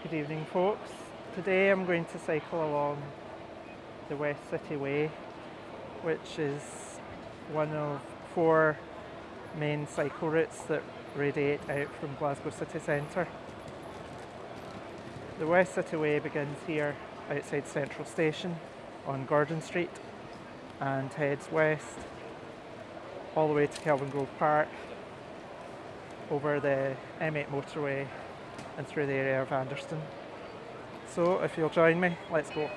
Good evening, folks. Today I'm going to cycle along the West City Way, which is one of four main cycle routes that radiate out from Glasgow City Centre. The West City Way begins here outside Central Station on Gordon Street and heads west all the way to Kelvingrove Park, over the M8 motorway and through the area of Anderston. So if you'll join me, let's go.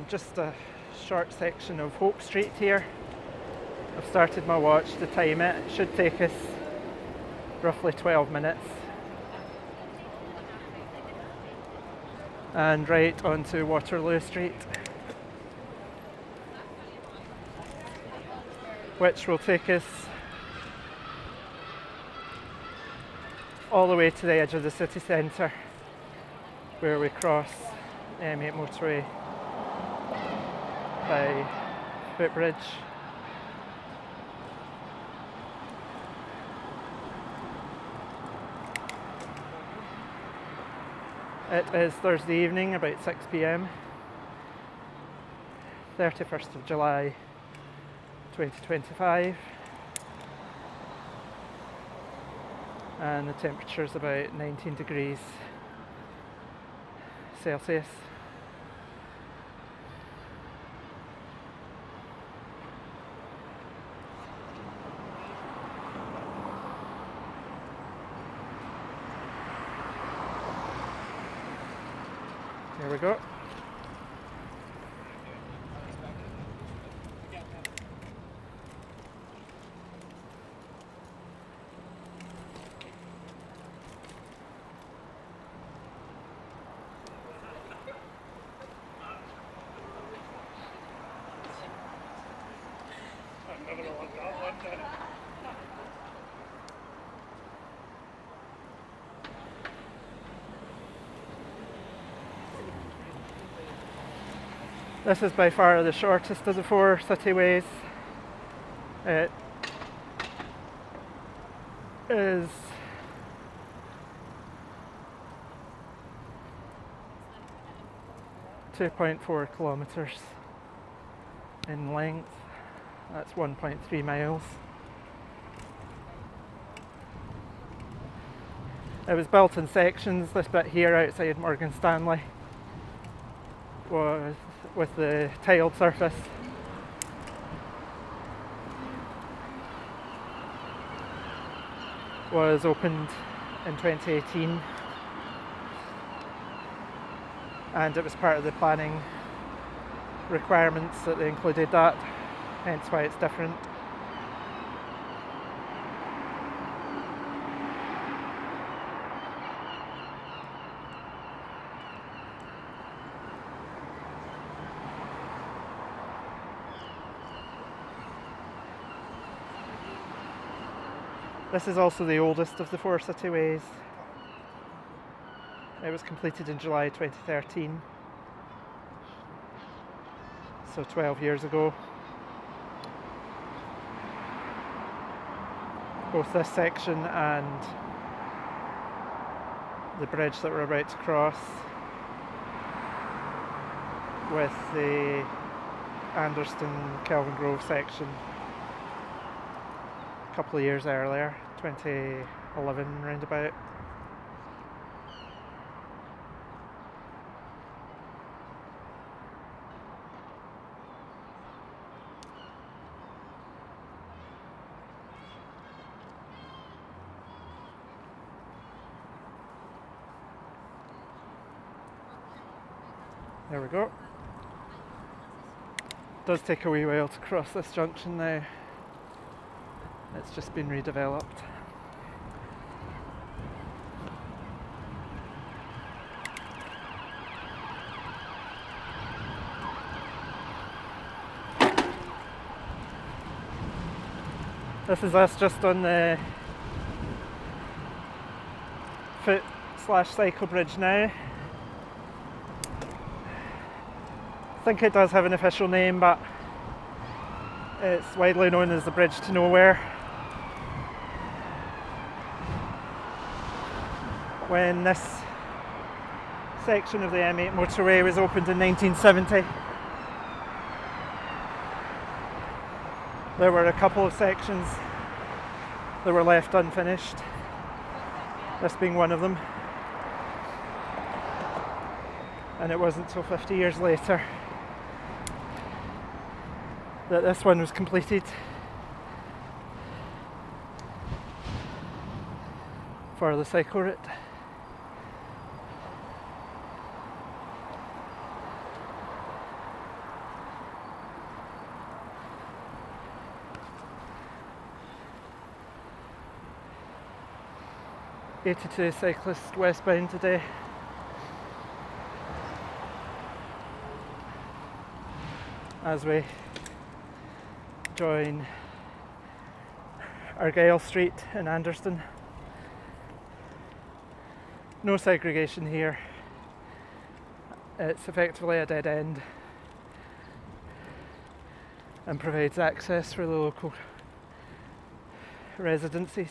Just a short section of Hope Street here. I've started my watch to time it. It should take us roughly 12 minutes. And right onto Waterloo Street, which will take us all the way to the edge of the city centre, where we cross the M8 motorway by footbridge. It is Thursday evening, about 6 p.m, 31st of July 2025, and the temperature is about 19 degrees Celsius. Here we go. This is by far the shortest of the four city ways. It is .4 kilometres in length. That's 1.3 miles. It was built in sections. This bit here outside Morgan Stanley was with the tiled surface. Was opened in 2018, and it was part of the planning requirements that they included that, hence why it's different. This is also the oldest of the four city ways. It was completed in July 2013, so 12 years ago. Both this section and the bridge that we're about to cross with the Anderston Kelvingrove section a couple of years earlier, 2011 roundabout. There we go. It does take a wee while to cross this junction now. It's just been redeveloped. This is us just on the foot/cycle bridge now. I think it does have an official name, but it's widely known as the Bridge to Nowhere. When this section of the M8 motorway was opened in 1970, there were a couple of sections that were left unfinished, this being one of them. And it wasn't until 50 years later that this one was completed for the cycle route. '82 cyclist westbound today. As we join Argyle Street in Anderston. No segregation here. It's effectively a dead end and provides access for the local residences.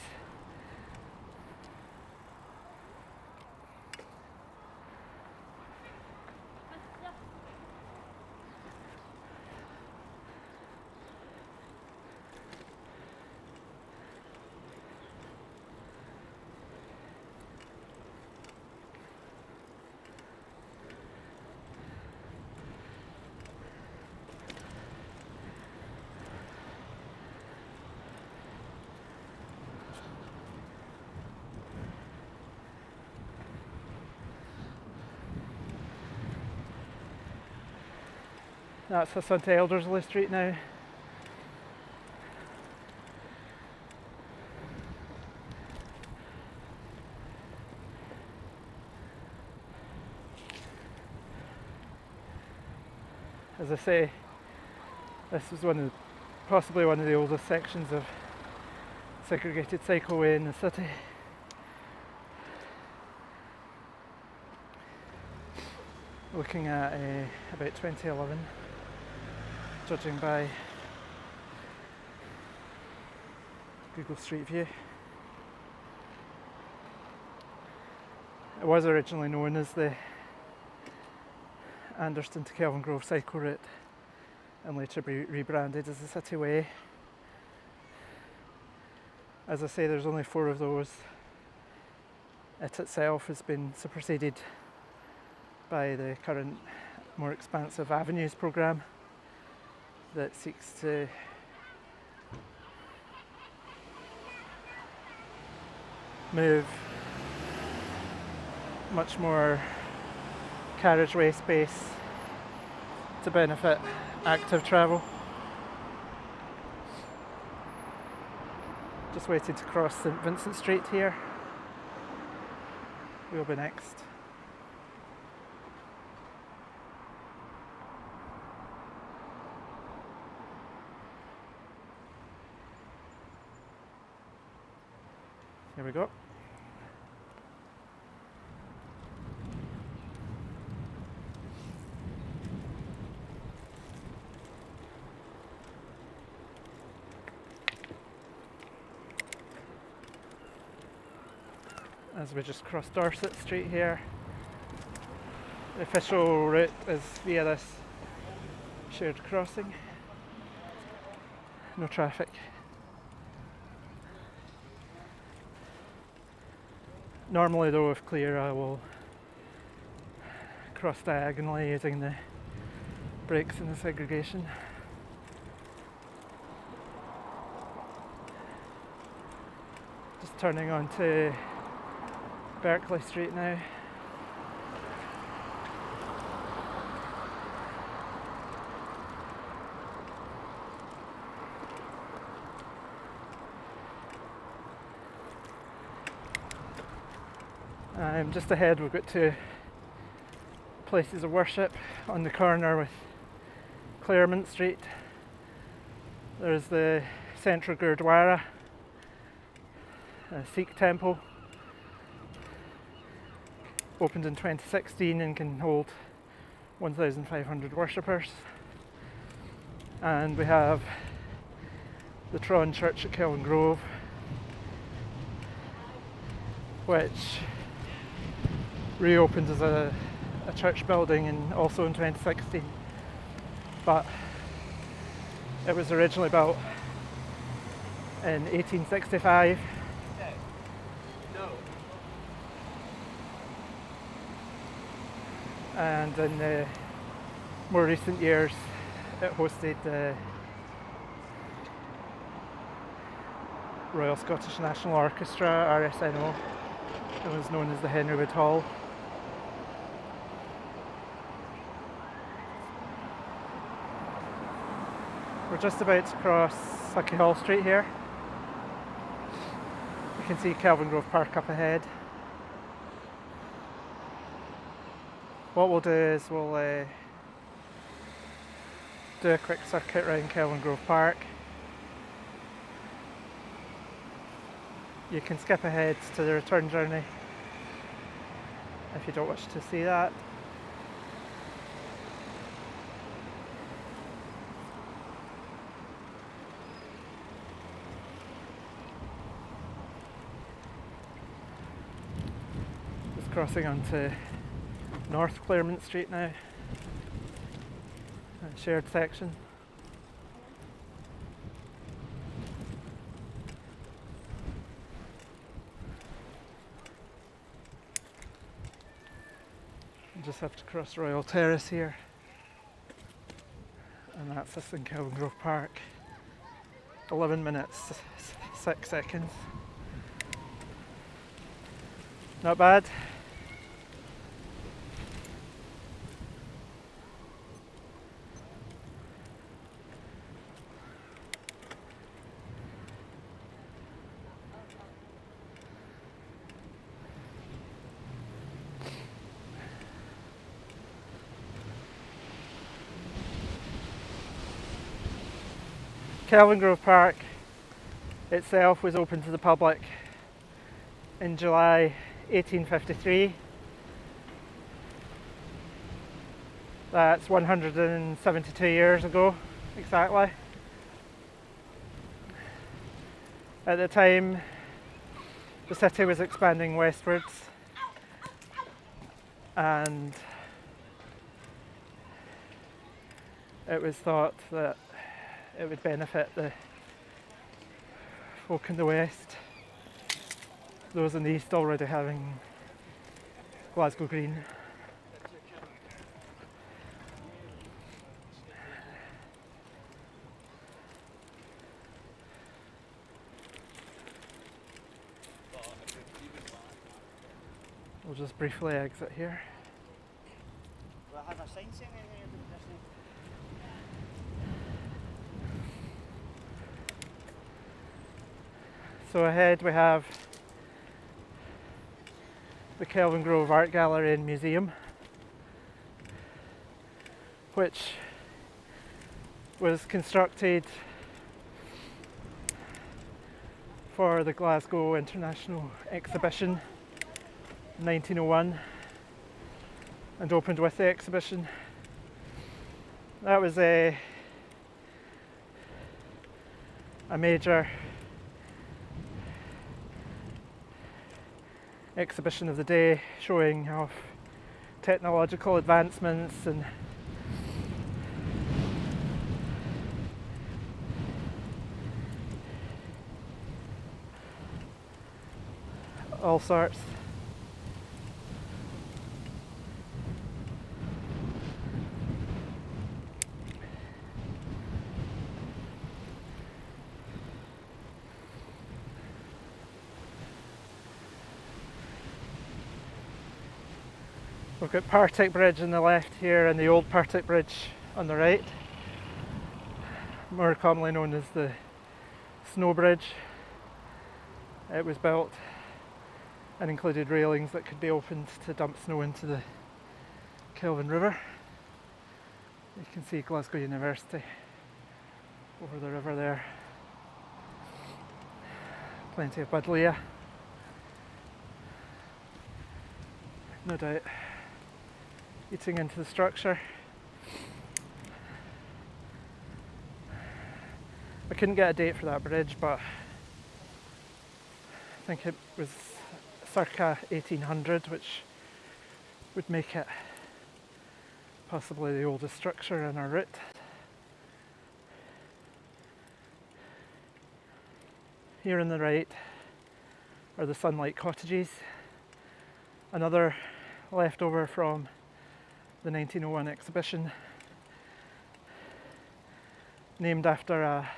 That's us onto Elderslie Street now. As I say, this was possibly one of the oldest sections of segregated cycleway in the city. Looking at about 2011, judging by Google Street View. It was originally known as the Anderston to Kelvingrove cycle route and later rebranded as the City Way. As I say, there's only 4 of those. It itself has been superseded by the current more expansive Avenues programme that seeks to move much more carriageway space to benefit active travel. Just waiting to cross St Vincent Street here. We'll be next. Here we go. As we just crossed Dorset Street here. The official route is via this shared crossing. No traffic. Normally though, if clear, I will cross diagonally using the brakes and the segregation. Just turning onto Berkeley Street now. Just ahead we've got 2 places of worship on the corner with Claremont Street. There's the Central Gurdwara, a Sikh temple, opened in 2016 and can hold 1,500 worshippers. And we have the Tron Church at Kelvingrove, which reopened as a church building also in 2016, but it was originally built in 1865. And in the more recent years it hosted the Royal Scottish National Orchestra, RSNO. It was known as the Henry Wood Hall. We're just about to cross Hall Street here. You can see Kelvingrove Park up ahead. What we'll do is we'll do a quick circuit around Kelvingrove Park. You can skip ahead to the return journey if you don't wish to see that. Just crossing onto North Claremont Street now, a shared section. Just have to cross Royal Terrace here, and that's us in Kelvingrove Park. 11 minutes, 6 seconds. Not bad. Kelvingrove Park itself was opened to the public in July 1853. That's 172 years ago, exactly. At the time, the city was expanding westwards, and it was thought that it would benefit the folk in the west, those in the east already having Glasgow Green. We'll just briefly exit here. Well, I have a sign saying anything. So ahead we have the Kelvingrove Art Gallery and Museum, which was constructed for the Glasgow International Exhibition in 1901 and opened with the exhibition. That was a major exhibition of the day, showing off technological advancements and all sorts. We've got Partick Bridge on the left here and the old Partick Bridge on the right, more commonly known as the Snow Bridge. It was built and included railings that could be opened to dump snow into the Kelvin River. You can see Glasgow University over the river there. Plenty of buddleia. No doubt eating into the structure. I couldn't get a date for that bridge, but I think it was circa 1800, which would make it possibly the oldest structure in our route. Here on the right are the Sunlight Cottages, another leftover from the 1901 exhibition, named after a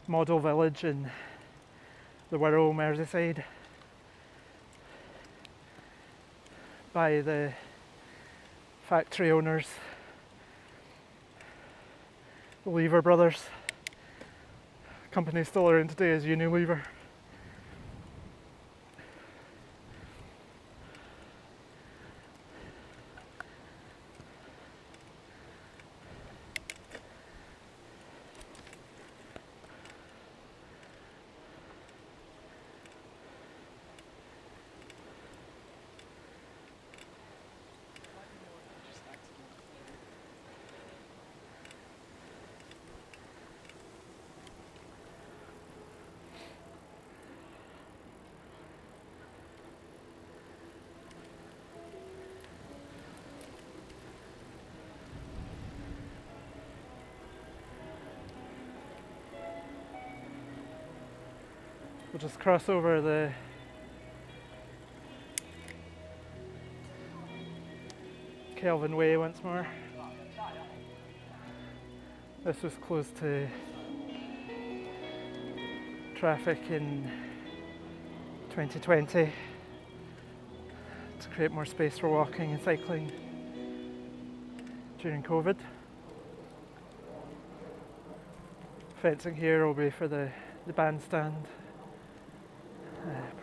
model village in the Wirral, Merseyside, by the factory owners, the Lever brothers. Company still around today is Unilever. We'll just cross over the Kelvin Way once more. This was closed to traffic in 2020 to create more space for walking and cycling during COVID. Fencing here will be for the bandstand.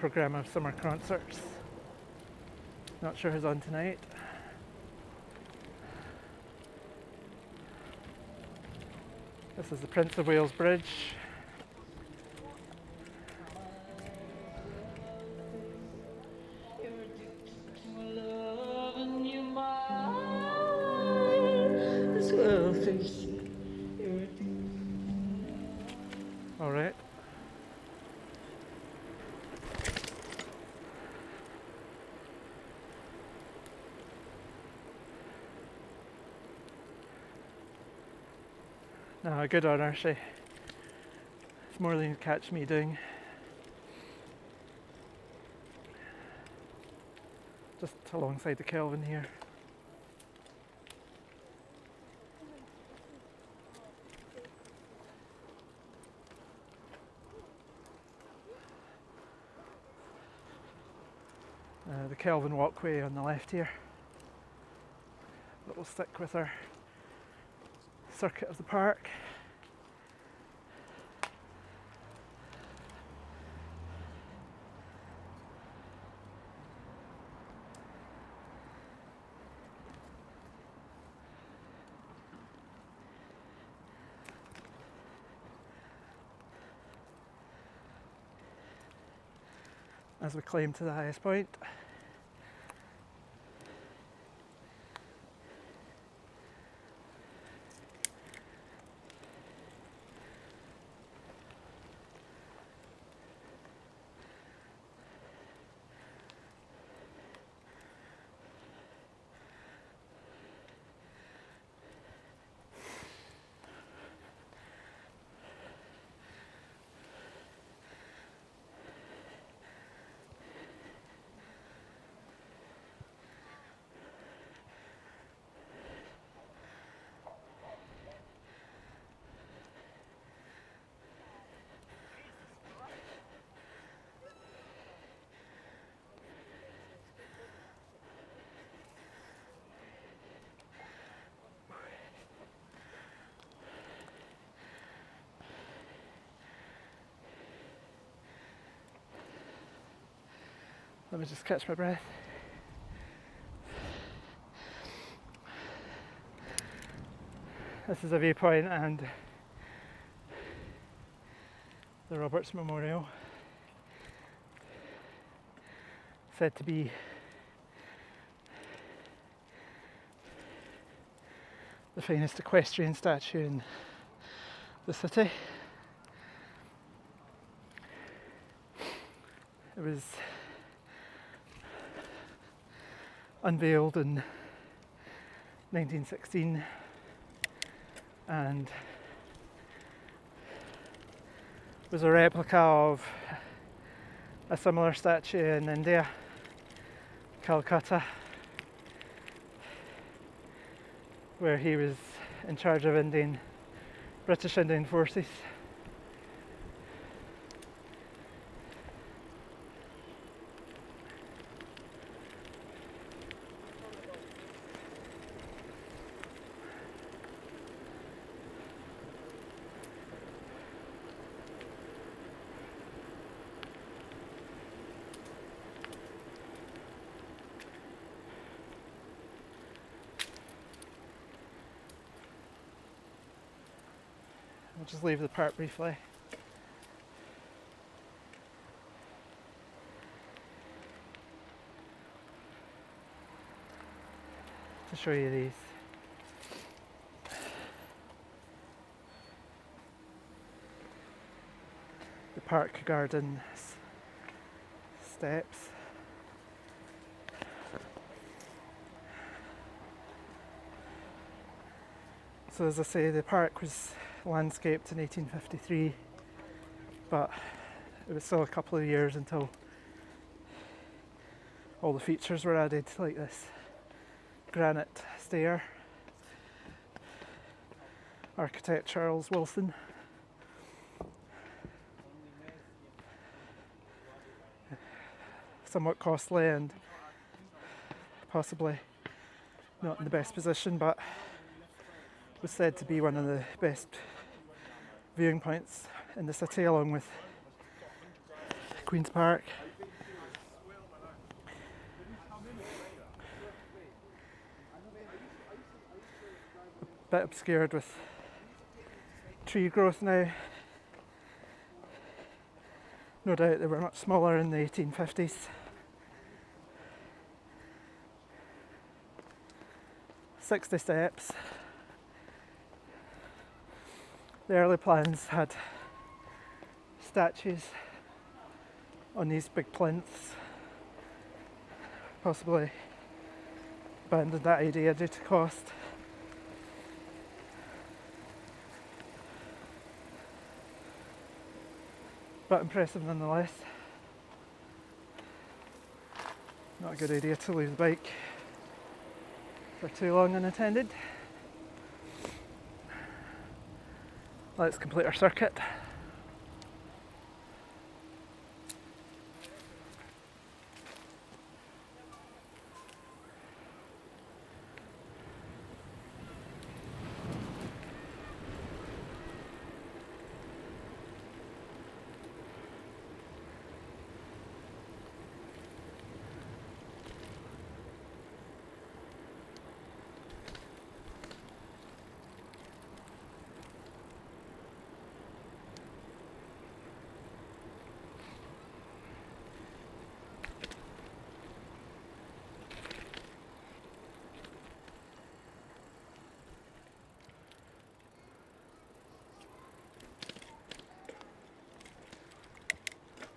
Programme of summer concerts. Not sure who's on tonight. This is the Prince of Wales Bridge. All right. No, good on her, she. It's more than you catch me doing. Just alongside the Kelvin here. The Kelvin walkway on the left here. But we'll stick with our circuit of the park. As we climb to the highest point. Let me just catch my breath. This is a viewpoint, and the Roberts Memorial, said to be the finest equestrian statue in the city. It was unveiled in 1916 and was a replica of a similar statue in India, Calcutta, where he was in charge of British Indian forces. I'll just leave the park briefly. To show you these. The park garden steps. So as I say, the park was landscaped in 1853, but it was still a couple of years until all the features were added, like this granite stair, architect Charles Wilson. Somewhat costly and possibly not in the best position, but was said to be one of the best viewing points in the city, along with Queen's Park. A bit obscured with tree growth now. No doubt they were much smaller in the 1850s. "60 steps. The early plans had statues on these big plinths, possibly abandoned that idea due to cost. But impressive nonetheless. Not a good idea to leave the bike for too long unattended. Let's complete our circuit.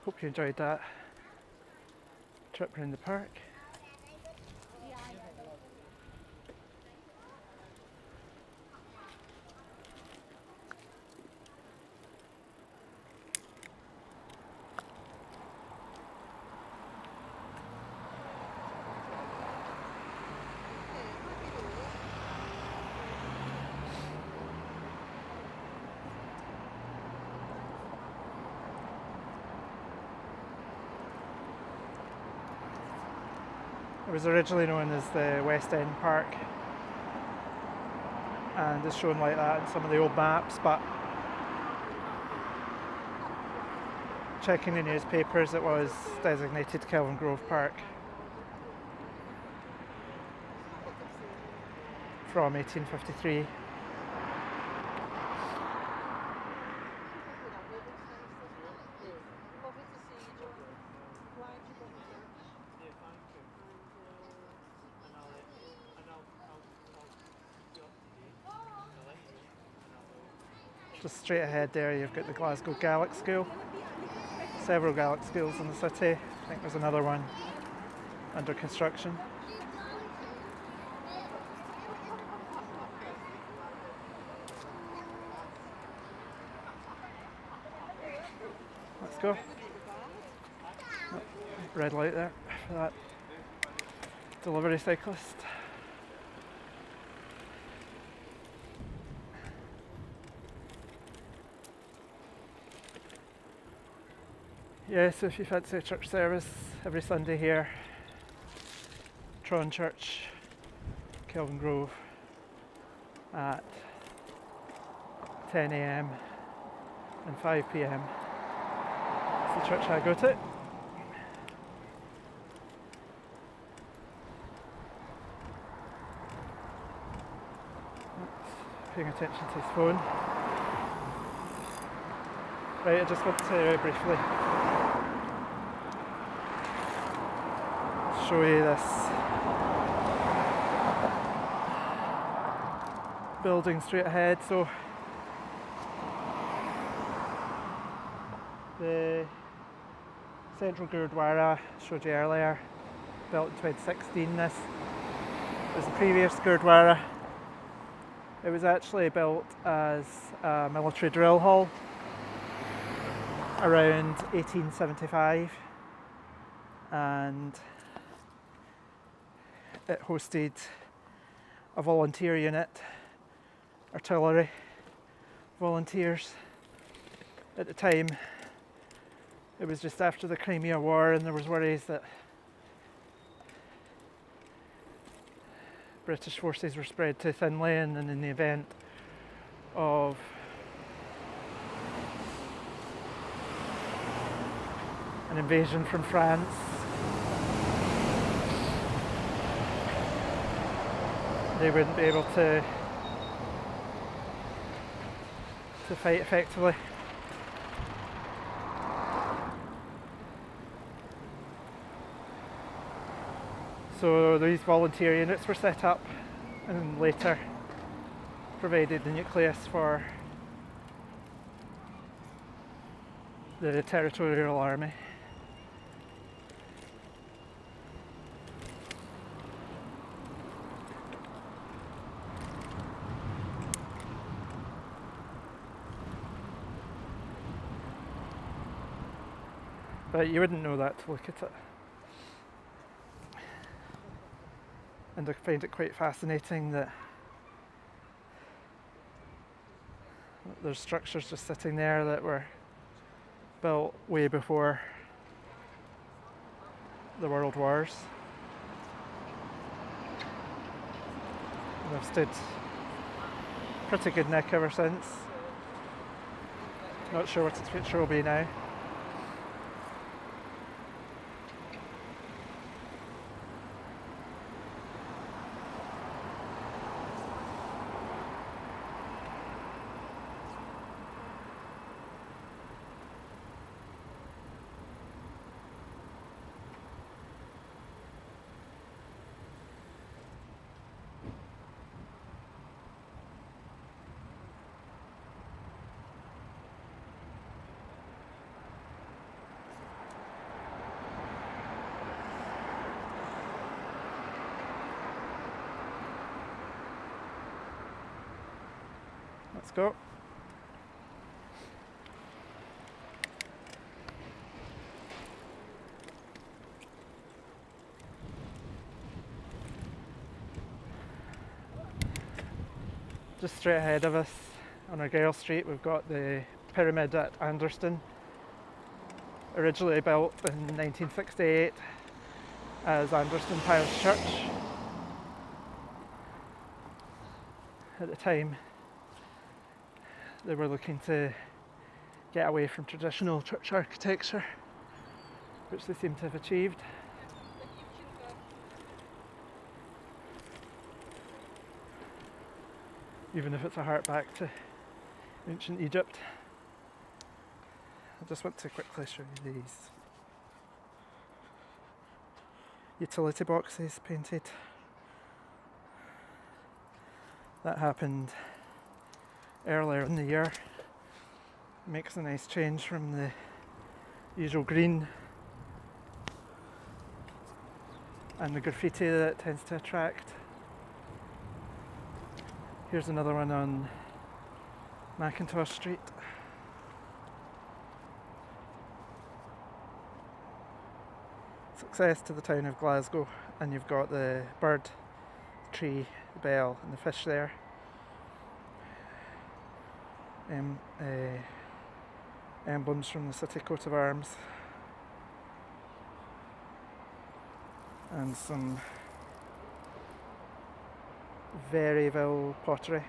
Hope you enjoyed that trip around the park. It was originally known as the West End Park and is shown like that in some of the old maps, but checking the newspapers it was designated Kelvingrove Park from 1853. Just straight ahead there you've got the Glasgow Gaelic School. Several Gaelic schools in the city. I think there's another one under construction. Let's go. Oh, red light there for that delivery cyclist. Yeah, so if you fancy a church service every Sunday here, Tron Church, Kelvingrove, at 10 AM and 5 PM. It's the church I go to. Paying attention to his phone. Right, I just want to briefly show you this building straight ahead. So the Central Gurdwara I showed you earlier, built in 2016. This was the previous Gurdwara. It was actually built as a military drill hall around 1875, and it hosted a volunteer unit, artillery volunteers. At the time, it was just after the Crimea War, and there was worries that British forces were spread too thinly, and in the event of an invasion from France, they wouldn't be able to fight effectively. So these volunteer units were set up and later provided the nucleus for the Territorial Army. But you wouldn't know that to look at it. And I find it quite fascinating that there's structures just sitting there that were built way before the World Wars. And they've stood pretty good nick ever since. Not sure what its future will be now. Let's go. Just straight ahead of us on Argyle Street we've got the pyramid at Anderston, originally built in 1968 as Anderston Parish Church. At the time they were looking to get away from traditional church architecture, which they seem to have achieved. Even if it's a hark back to ancient Egypt. I just want to quickly show you these utility boxes painted. That happened earlier in the year, Makes a nice change from the usual green and the graffiti that it tends to attract. Here's another one on Macintosh Street. Success to the town of Glasgow, and you've got the bird, the tree, the bell and the fish there. Emblems from the city coat of arms and some Veryville pottery,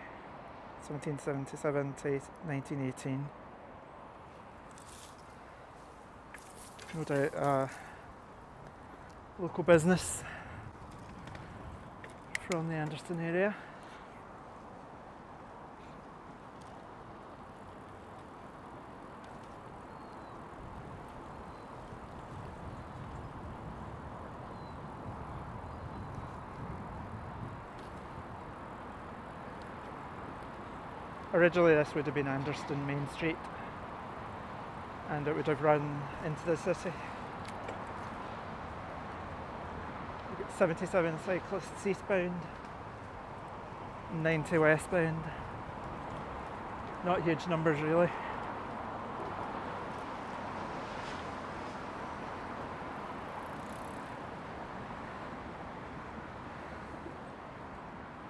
1777 to 1918. No doubt local business from the Anderston area. Originally this would have been Anderston Main Street and it would have run into the city. We've got 77 cyclists eastbound, 90 westbound. Not huge numbers really.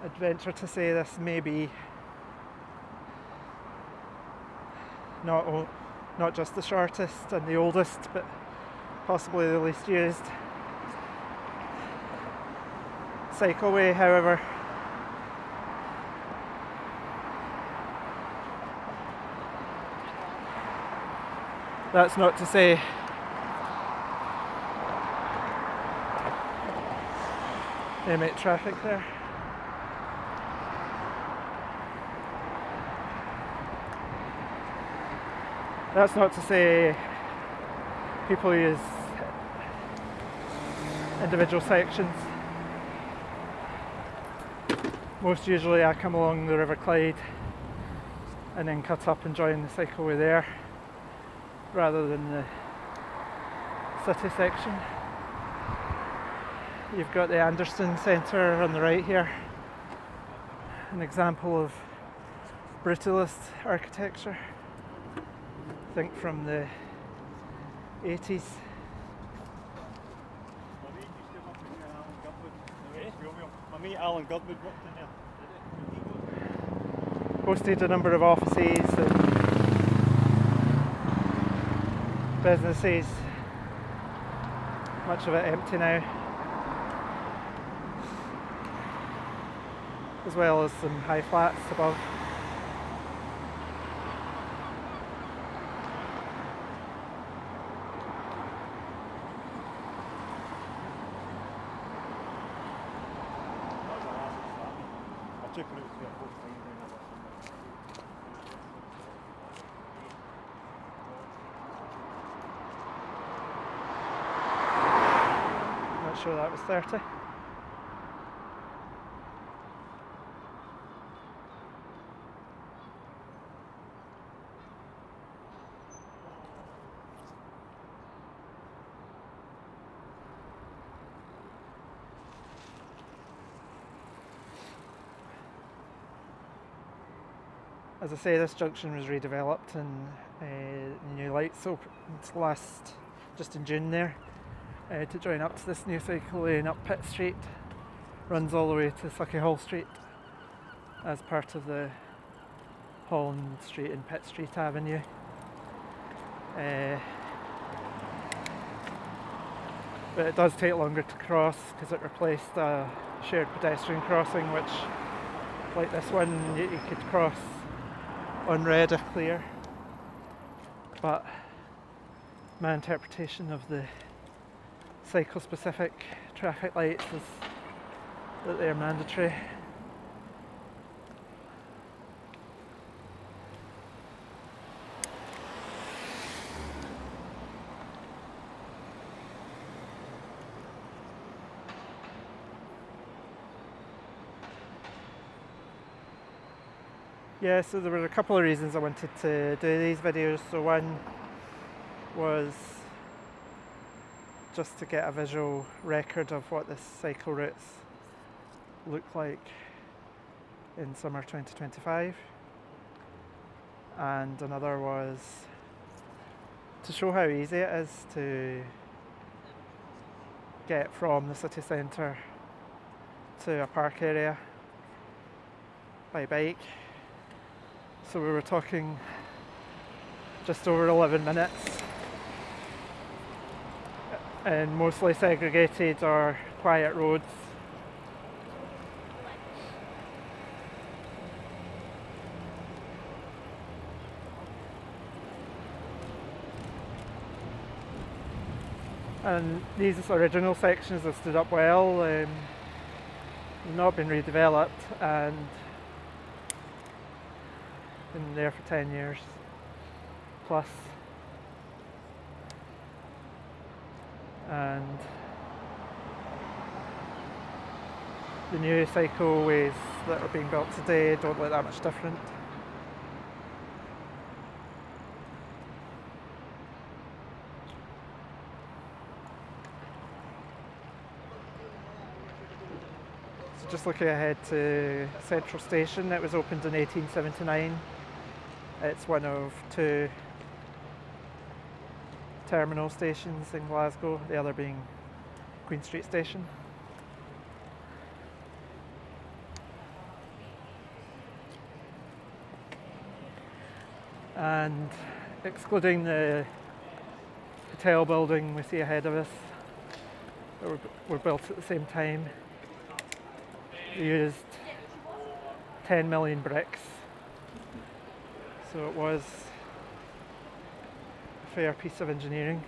I'd venture to say this may be not just the shortest and the oldest, but possibly the least used cycleway. However, that's not to say they make traffic there. That's not to say people use individual sections. Most usually I come along the River Clyde and then cut up and join the cycleway there rather than the city section. You've got the Anderston Centre on the right here, an example of brutalist architecture. I think from the 80s. My mate Alan Goodwood worked in there. Hosted a number of offices and businesses. Much of it empty now. As well as some high flats above. Not sure that was 30. As I say, this junction was redeveloped and the new lights opened just in June there to join up to this new cycle lane up Pitt Street. Runs all the way to Sucky Hall Street as part of the Holland Street and Pitt Street Avenue. But it does take longer to cross because it replaced a shared pedestrian crossing, which, like this one, you could cross on red if clear, but my interpretation of the cycle-specific traffic lights is that they're mandatory. Yeah, so there were a couple of reasons I wanted to do these videos. So one was just to get a visual record of what the cycle routes look like in summer 2025, and another was to show how easy it is to get from the city centre to a park area by bike. So we were talking just over 11 minutes in mostly segregated or quiet roads. And these original sections have stood up well, not been redeveloped, and been there for 10 years plus. And the new cycleways that are being built today don't look that much different. So just looking ahead to Central Station, it was opened in 1879. It's one of two terminal stations in Glasgow, the other being Queen Street Station. And excluding the hotel building we see ahead of us, that were built at the same time, we used 10 million bricks. So it was a fair piece of engineering.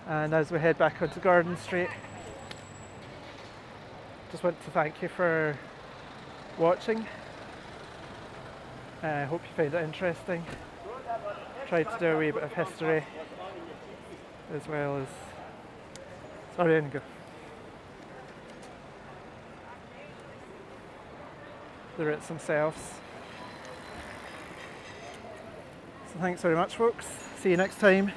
And as we head back onto Gordon Street, just want to thank you for watching. I hope you found it interesting. Tried to do a wee bit of history as well as, sorry, and go. The routes themselves. So thanks very much, folks. See you next time.